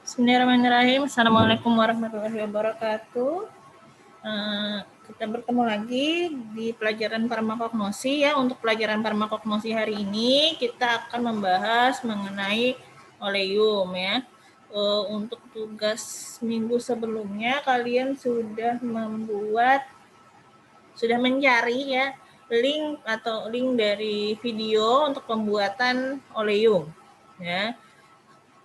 Bismillahirrahmanirrahim. Assalamualaikum warahmatullahi wabarakatuh. Kita bertemu lagi di pelajaran farmakognosi ya. Untuk pelajaran farmakognosi hari ini kita akan membahas mengenai oleum ya. Untuk tugas minggu sebelumnya kalian sudah mencari ya link dari video untuk pembuatan oleum ya.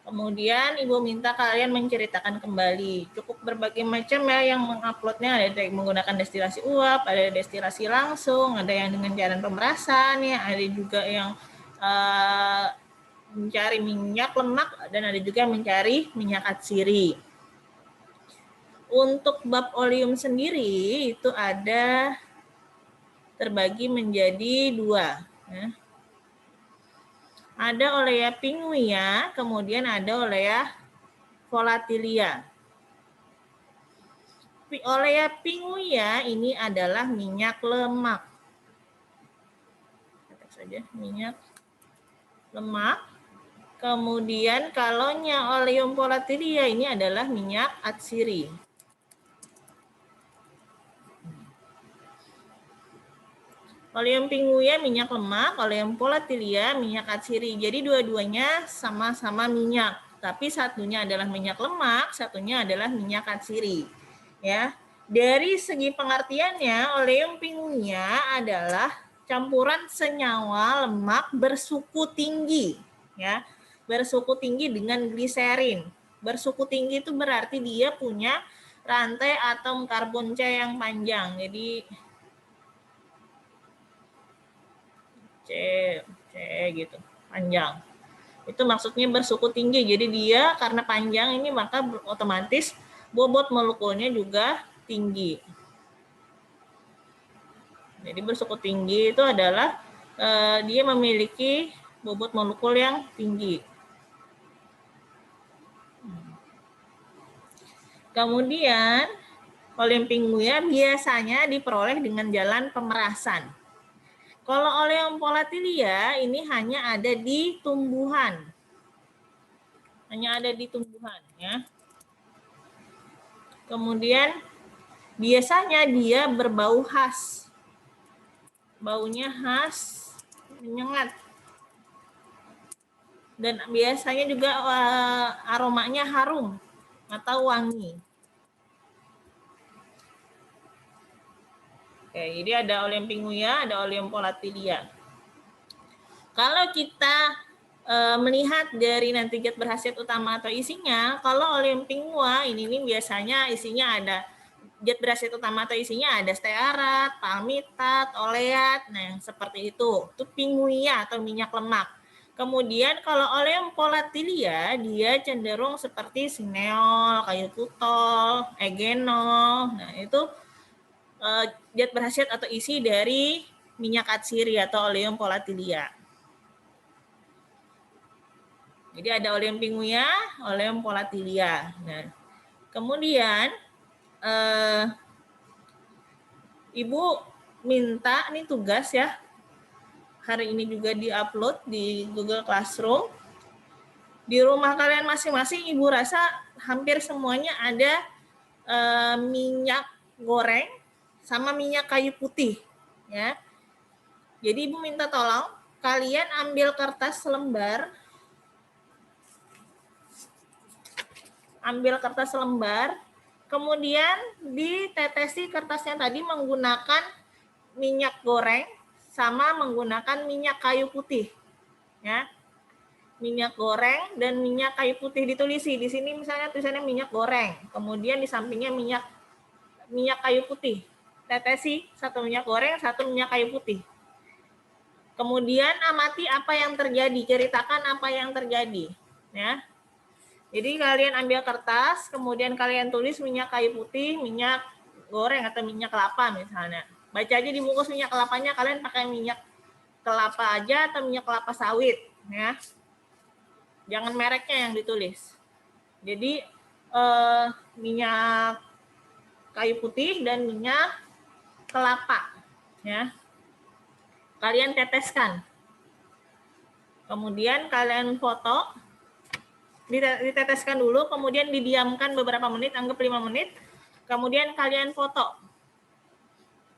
Kemudian Ibu minta kalian menceritakan kembali. Cukup berbagai macam ya yang menguploadnya, ada yang menggunakan destilasi uap, ada destilasi langsung, ada yang dengan cara pemerasan ya, ada juga yang mencari minyak lemak, dan ada juga yang mencari minyak atsiri. Untuk bab oleum sendiri itu ada terbagi menjadi dua. Ya. Ada olea pinguia, kemudian ada olea volatilia. Olea pinguia ini adalah minyak lemak. Ketik saja minyak lemak. Kemudian kalaunya oleum volatilia ini adalah minyak atsiri. Oleum pinguia minyak lemak, oleum volatilia minyak atsiri. Jadi dua-duanya sama-sama minyak, tapi satunya adalah minyak lemak, satunya adalah minyak atsiri. Ya, dari segi pengertiannya, oleum pinguia adalah campuran senyawa lemak bersuku tinggi, ya, bersuku tinggi dengan gliserin. Bersuku tinggi itu berarti dia punya rantai atom karbon C yang panjang. Jadi C gitu, panjang. Itu maksudnya bersuku tinggi. Jadi dia karena panjang ini maka otomatis bobot molekulnya juga tinggi. Jadi bersuku tinggi itu adalah dia memiliki bobot molekul yang tinggi. Kemudian oleum pinguia biasanya diperoleh dengan jalan pemerasan. Kalau oleum volatilia ini hanya ada di tumbuhan. Hanya ada di tumbuhan ya. Kemudian biasanya dia berbau khas. Baunya khas, menyengat. Dan biasanya juga aromanya harum atau wangi. Oke, jadi ada oleum pinguia, ada oleum volatilia. Kalau kita melihat dari nanti zat berkhasiat utama atau isinya, kalau oleum pinguia ini biasanya isinya ada zat berkhasiat utama atau isinya ada stearat, palmitat, oleat, nah yang seperti itu pinguia atau minyak lemak. Kemudian kalau oleum volatilia dia cenderung seperti sineol, kayu tutol, egenol, nah itu zat berkhasiat atau isi dari minyak atsiri atau oleum volatilia. Jadi ada oleum pinguia, oleum volatilia. Nah, kemudian Ibu minta nih tugas ya. Hari ini juga diupload di Google Classroom. Di rumah kalian masing-masing Ibu rasa hampir semuanya ada minyak goreng sama minyak kayu putih ya. Jadi Ibu minta tolong kalian ambil kertas lembar. Kemudian ditetesi kertasnya tadi menggunakan minyak goreng sama menggunakan minyak kayu putih ya. Minyak goreng dan minyak kayu putih ditulisi di sini, misalnya tulisannya minyak goreng, kemudian di sampingnya minyak kayu putih. Tetesi satu minyak goreng, satu minyak kayu putih. Kemudian amati apa yang terjadi, ceritakan apa yang terjadi ya. Jadi kalian ambil kertas, kemudian kalian tulis minyak kayu putih, minyak goreng atau minyak kelapa misalnya. Baca aja di bungkus minyak kelapanya, kalian pakai minyak kelapa aja atau minyak kelapa sawit ya. Jangan mereknya yang ditulis. Jadi minyak kayu putih dan minyak kelapa ya. Kalian teteskan. Kemudian kalian foto diteteskan dulu, kemudian didiamkan beberapa menit, anggap 5 menit, kemudian kalian foto.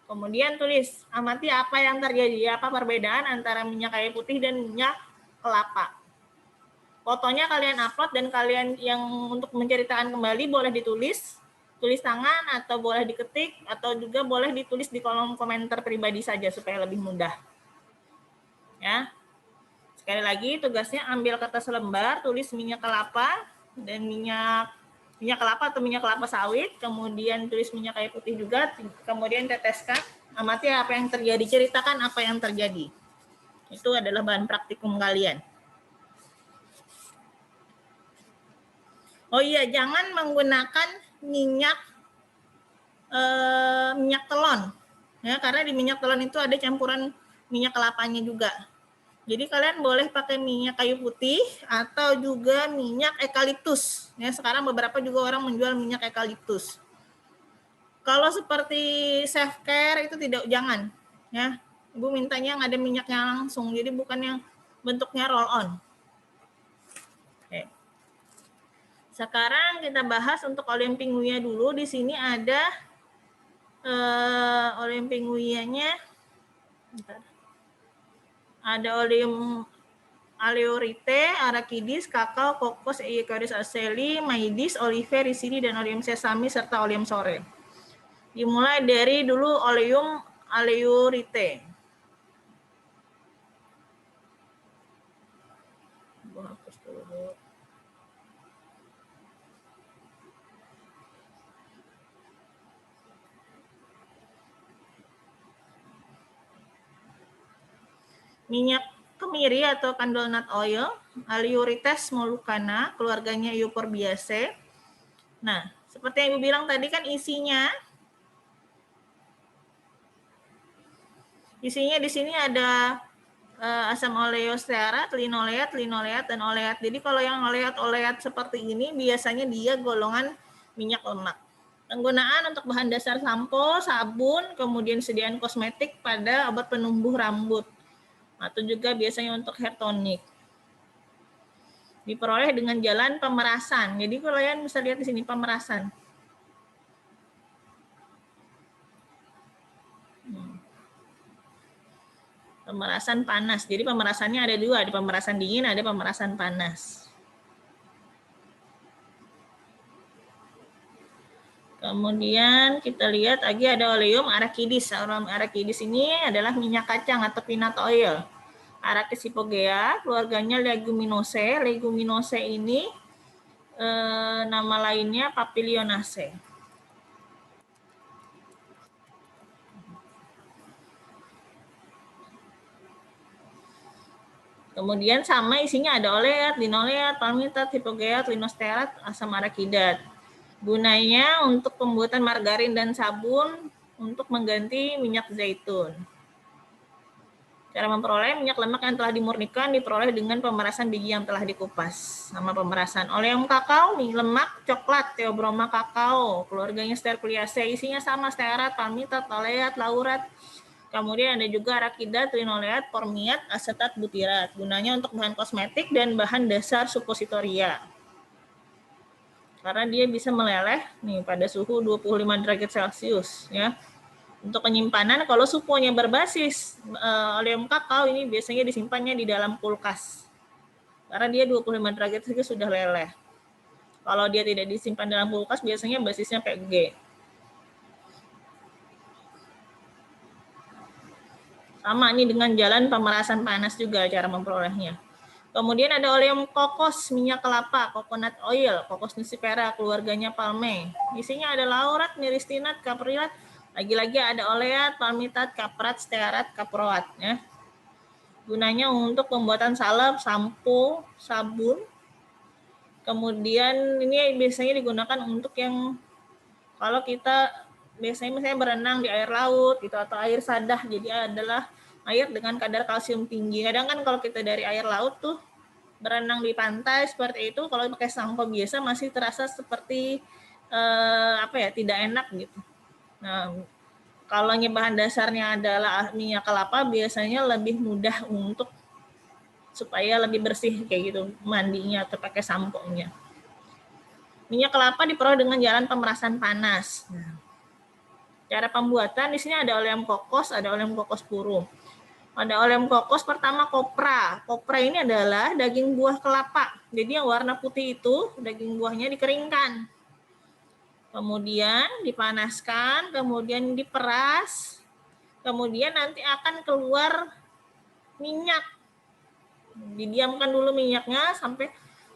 Kemudian tulis, amati apa yang terjadi, apa perbedaan antara minyak kayu putih dan minyak kelapa. Fotonya kalian upload dan kalian yang untuk menceritakan kembali boleh ditulis, tulis tangan atau boleh diketik atau juga boleh ditulis di kolom komentar pribadi saja supaya lebih mudah. Ya. Sekali lagi tugasnya ambil kertas lembar, tulis minyak kelapa dan minyak kelapa atau minyak kelapa sawit, kemudian tulis minyak kayu putih juga, kemudian teteskan, amati apa yang terjadi, ceritakan apa yang terjadi. Itu adalah bahan praktikum kalian. Oh iya, jangan menggunakan minyak telon, ya, karena di minyak telon itu ada campuran minyak kelapanya juga. Jadi kalian boleh pakai minyak kayu putih atau juga minyak eukaliptus. Ya, sekarang beberapa juga orang menjual minyak eukaliptus. Kalau seperti self care itu jangan, ya. Ibu mintanya yang ada minyaknya langsung, jadi bukan yang bentuknya roll on. Oke. Sekarang kita bahas untuk oleum pinguia dulu. Di sini ada oleum pinguianya. Ada oleum Aleurite, Arachidis, kakao, kokos, Eucharis aceli, maidis, olive, ricini, dan oleum sesame serta oleum sore. Dimulai dari dulu oleum Aleurite. Minyak kemiri atau candle nut oil, Aleurites molucana, keluarganya Euphorbiaceae. Nah, seperti yang Ibu bilang tadi kan isinya di sini ada asam oleostearat, linoleat, dan oleat. Jadi kalau yang oleat seperti ini biasanya dia golongan minyak lemak. Penggunaan untuk bahan dasar sampo, sabun, kemudian sediaan kosmetik pada obat penumbuh rambut. Atau juga biasanya untuk hair tonic. Diperoleh dengan jalan pemerasan. Jadi kalian bisa lihat di sini pemerasan. Pemerasan panas. Jadi pemerasannya ada dua, ada pemerasan dingin, ada pemerasan panas. Kemudian kita lihat lagi ada oleum Arachidis. Oleum Arachidis ini adalah minyak kacang atau peanut oil. Arachis hypogea, keluarganya Leguminosae. Leguminosae ini nama lainnya Papilionaceae. Kemudian sama isinya ada oleat, linoleat, palmitat, hipogeat, linostearat, asam arakidat. Gunanya untuk pembuatan margarin dan sabun untuk mengganti minyak zaitun. Cara memperoleh minyak lemak yang telah dimurnikan diperoleh dengan pemerasan biji yang telah dikupas. Sama pemerasan oleum kakao, lemak, coklat, Theobroma kakao, keluarganya Sterculiaceae, isinya sama stearat, palmitat, oleat, laurat. Kemudian ada juga arakidat, linoleat, formiat, asetat, butirat. Gunanya untuk bahan kosmetik dan bahan dasar suppositoria. Karena dia bisa meleleh nih pada suhu 25 derajat Celcius ya. Untuk penyimpanan kalau suponya berbasis oleum kakao ini biasanya disimpannya di dalam kulkas. Karena dia 25 derajat Celcius sudah leleh. Kalau dia tidak disimpan dalam kulkas biasanya basisnya PG. Sama ini dengan jalan pemerasan panas juga cara memperolehnya. Kemudian ada oleum kokos, minyak kelapa, coconut oil, kokos nucifera, keluarganya palme. Isinya ada laurat, myristinat, caprilat, lagi-lagi ada oleat, palmitat, kaprat, stearat, kaproat. Ya. Gunanya untuk pembuatan salep, sampo, sabun. Kemudian ini biasanya digunakan untuk yang kalau kita biasanya misalnya berenang di air laut gitu atau air sadah, jadi adalah air dengan kadar kalsium tinggi. Kadang kan kalau kita dari air laut tuh berenang di pantai seperti itu, kalau pakai sampo biasa masih terasa seperti tidak enak gitu. Nah, kalau bahan dasarnya adalah minyak kelapa biasanya lebih mudah untuk supaya lebih bersih kayak gitu mandinya atau pakai sampo-nya. Minyak kelapa diperoleh dengan jalan pemerasan panas. Nah, cara pembuatan di sini ada oleum kokos, ada oleum kokos puru. Ada oleum kokos pertama kopra. Kopra ini adalah daging buah kelapa. Jadi yang warna putih itu daging buahnya dikeringkan. Kemudian dipanaskan, kemudian diperas. Kemudian nanti akan keluar minyak. Didiamkan dulu minyaknya sampai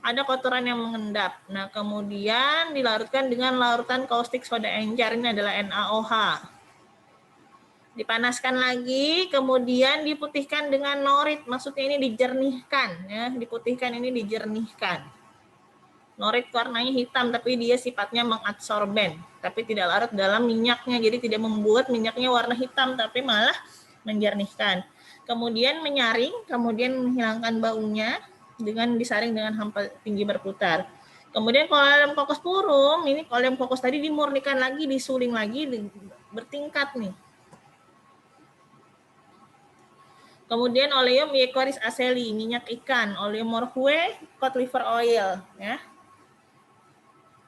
ada kotoran yang mengendap. Nah, kemudian dilarutkan dengan larutan kaustik soda encer, ini adalah NaOH. Dipanaskan lagi, kemudian diputihkan dengan norit, maksudnya ini dijernihkan, ya, diputihkan ini dijernihkan. Norit warnanya hitam, tapi dia sifatnya mengadsorben, tapi tidak larut dalam minyaknya, jadi tidak membuat minyaknya warna hitam, tapi malah menjernihkan. Kemudian menyaring, kemudian menghilangkan baunya dengan disaring dengan hampa tinggi berputar. Kemudian kalau oleum kokos purum, ini oleum kokos tadi dimurnikan lagi, disuling lagi, bertingkat nih. Kemudian oleum Eucharis aceli, minyak ikan, oleum morphue, cod liver oil, ya.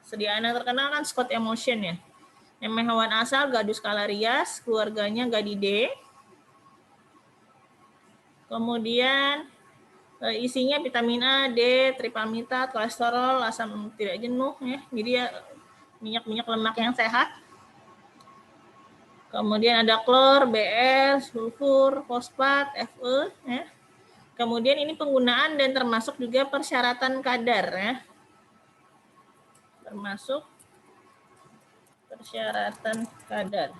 Sediaan yang terkenal kan Scott Emulsion ya. Yang hewan asal Gadus calarias, keluarganya Gadidae. Kemudian isinya vitamin A, D, tripalmitat, kolesterol, asam tidak jenuh ya. Jadi ya minyak-minyak lemak yang sehat. Kemudian ada klor, Br, sulfur, fosfat, Fe ya. Kemudian ini penggunaan dan termasuk juga persyaratan kadar ya. Termasuk persyaratan kadar.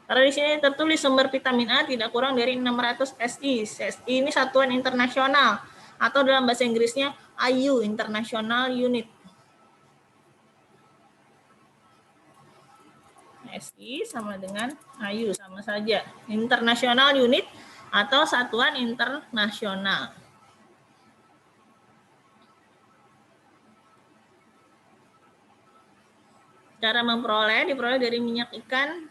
Karena di sini tertulis sumber vitamin A tidak kurang dari 600 SI. SI ini satuan internasional atau dalam bahasa Inggrisnya IU, International Unit. SI sama dengan IU, sama saja. International Unit atau satuan internasional. Cara memperoleh, diperoleh dari minyak ikan,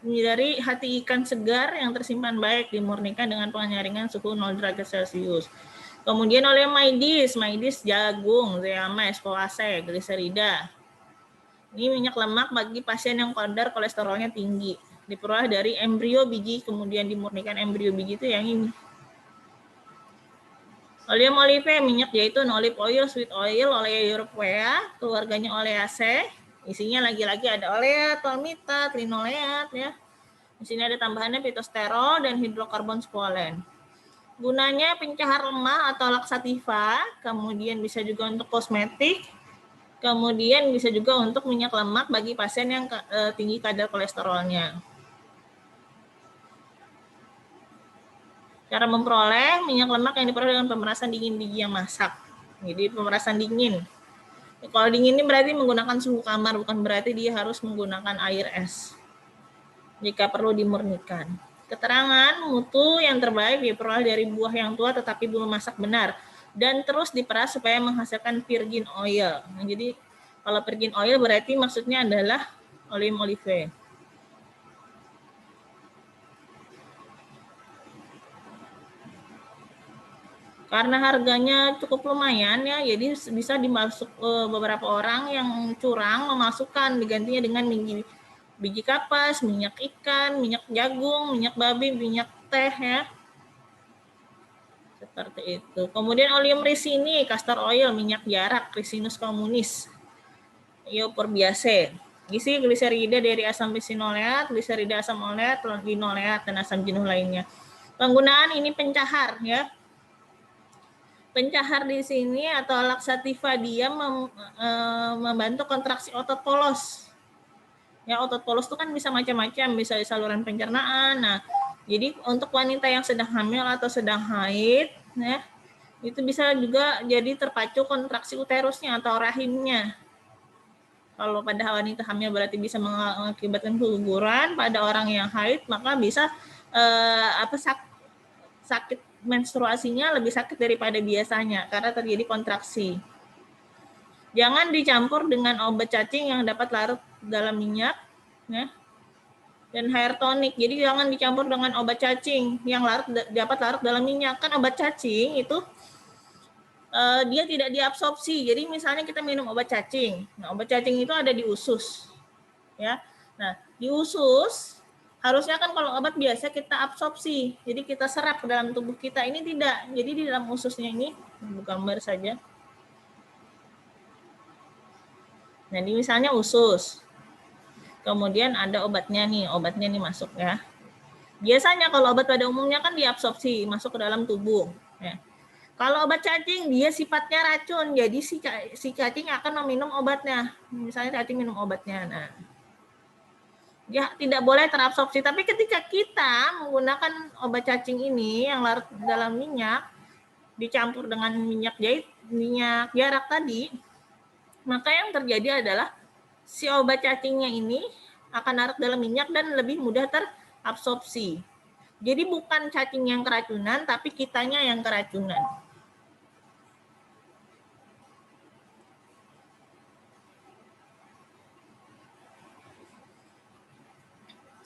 dari hati ikan segar yang tersimpan baik, dimurnikan dengan penyaringan suhu 0 derajat Celcius. Kemudian oleh maidis jagung, zeames, koase, gliserida. Ini minyak lemak bagi pasien yang kadar kolesterolnya tinggi. Diperoleh dari embrio biji, kemudian dimurnikan embrio biji itu yang ini. Oleum olive, minyak zaitun, olive oil, sweet oil, olea europea, keluarganya oleaceae. Isinya lagi-lagi ada oleat, palmitat, linoleat ya. Di sini ada tambahannya pitosterol dan hidrokarbon squalen. Gunanya pencahar lemah atau laksativa, kemudian bisa juga untuk kosmetik, kemudian bisa juga untuk minyak lemak bagi pasien yang tinggi kadar kolesterolnya. Cara memperoleh minyak lemak yang diperoleh dengan pemerasan dingin biji yang masak. Jadi pemerasan dingin. Kalau dingin ini berarti menggunakan suhu kamar, bukan berarti dia harus menggunakan air es. Jika perlu dimurnikan. Keterangan mutu yang terbaik diperoleh dari buah yang tua tetapi belum masak benar dan terus diperas supaya menghasilkan virgin oil. Nah, jadi kalau virgin oil berarti maksudnya adalah oleum olive. Karena harganya cukup lumayan ya, jadi bisa dimasuk beberapa orang yang curang memasukkan digantinya dengan biji kapas, minyak ikan, minyak jagung, minyak babi, minyak teh ya. Seperti itu. Kemudian oleum ricini, castor oil, minyak jarak, Ricinus communis, Euphorbia-C. Isi gliserida dari asam bisinoleat, gliserida asam oleat, linoleat, dan asam jenuh lainnya. Penggunaan ini pencahar ya. Pencahar di sini atau laksativa dia membantu kontraksi otot polos. Ya, otot polos itu kan bisa macam-macam, bisa di saluran pencernaan. Nah, jadi untuk wanita yang sedang hamil atau sedang haid, ya, itu bisa juga jadi terpacu kontraksi uterusnya atau rahimnya. Kalau pada wanita hamil berarti bisa mengakibatkan keguguran. Pada orang yang haid maka bisa sakit menstruasinya lebih sakit daripada biasanya karena terjadi kontraksi. Jangan dicampur dengan obat cacing yang dapat larut dalam minyak, ya. dan hair tonic. Jadi jangan dicampur dengan obat cacing yang dapat larut dalam minyak. Kan obat cacing itu dia tidak diabsorpsi. Jadi misalnya kita minum obat cacing. Nah, obat cacing itu ada di usus. Ya. Nah, di usus harusnya kan kalau obat biasa kita absorpsi. Jadi kita serap ke dalam tubuh kita. Ini tidak. Jadi di dalam ususnya ini, buka gambar saja. Nah, ini misalnya usus. Kemudian ada obatnya nih masuk ya. Biasanya kalau obat pada umumnya kan diabsorpsi, masuk ke dalam tubuh. Ya. Kalau obat cacing dia sifatnya racun, jadi si cacing akan meminum obatnya. Misalnya cacing minum obatnya. Nah, ya tidak boleh terabsorpsi. Tapi ketika kita menggunakan obat cacing ini yang larut dalam minyak, dicampur dengan minyak jarak tadi, maka yang terjadi adalah si obat cacingnya ini akan larut dalam minyak dan lebih mudah terabsorpsi. Jadi bukan cacing yang keracunan, tapi kitanya yang keracunan.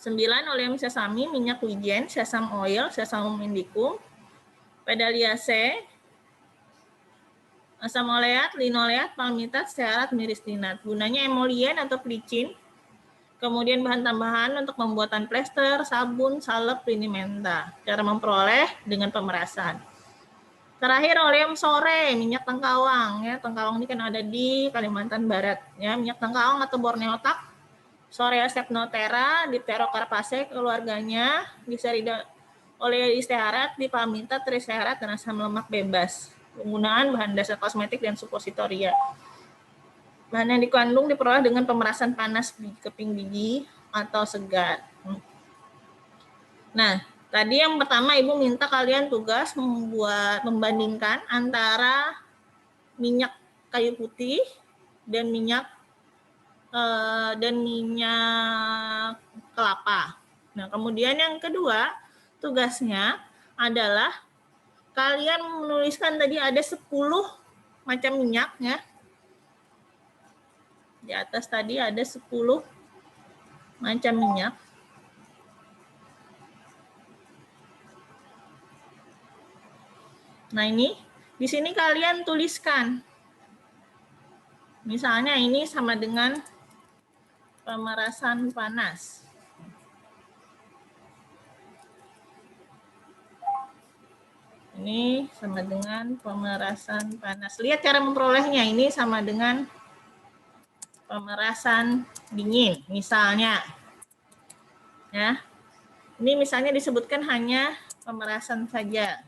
Sembilan, oleum sesame, minyak wijen, sesame oil, sesamum indicum, pedaliaceae, asam oleat, linoleat, palmitat, stearat, miristinat. Gunanya emolien atau pelicin. Kemudian bahan tambahan untuk pembuatan plester, sabun, salep, linimenta. Cara memperoleh dengan pemerasan. Terakhir oleum sore, minyak tengkawang ya. Tengkawang ini kan ada di Kalimantan Barat ya. Minyak tengkawang atau borneotak, Sorea sepnotera, Dipterocarpaceae keluarganya, Diserida oleh istearat, dipalmitat, tristearat, dan asam lemak bebas. Penggunaan bahan dasar kosmetik dan supositoria. Bahan yang dikandung diperoleh dengan pemerasan panas di keping gigi atau segat. Nah, tadi yang pertama Ibu minta kalian tugas membandingkan antara minyak kayu putih dan minyak kelapa. Nah, kemudian yang kedua tugasnya adalah kalian menuliskan tadi ada 10 macam minyak ya. Di atas tadi ada 10 macam minyak. Nah, ini di sini kalian tuliskan. Misalnya ini sama dengan pemerasan panas. Ini sama dengan pemerasan panas. Lihat cara memperolehnya. Ini sama dengan pemerasan dingin, misalnya. Ya. Ini misalnya disebutkan hanya pemerasan saja.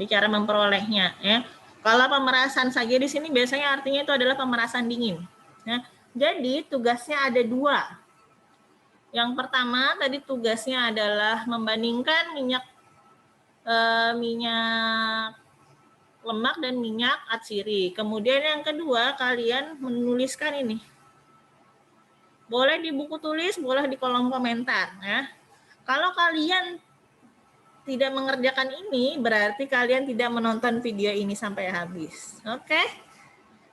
Bicara memperolehnya, ya. Kalau pemerasan saja di sini biasanya artinya itu adalah pemerasan dingin. Ya. Jadi tugasnya ada 2. Yang pertama tadi tugasnya adalah membandingkan minyak lemak dan minyak atsiri. Kemudian yang kedua, kalian menuliskan ini. Boleh di buku tulis, boleh di kolom komentar. Ya. Kalau kalian tidak mengerjakan ini, berarti kalian tidak menonton video ini sampai habis. Oke?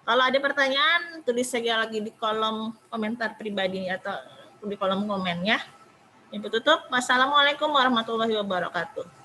Kalau ada pertanyaan, tulis saja lagi di kolom komentar pribadi atau di kolom komen ya. Ibu tutup. Wassalamualaikum warahmatullahi wabarakatuh.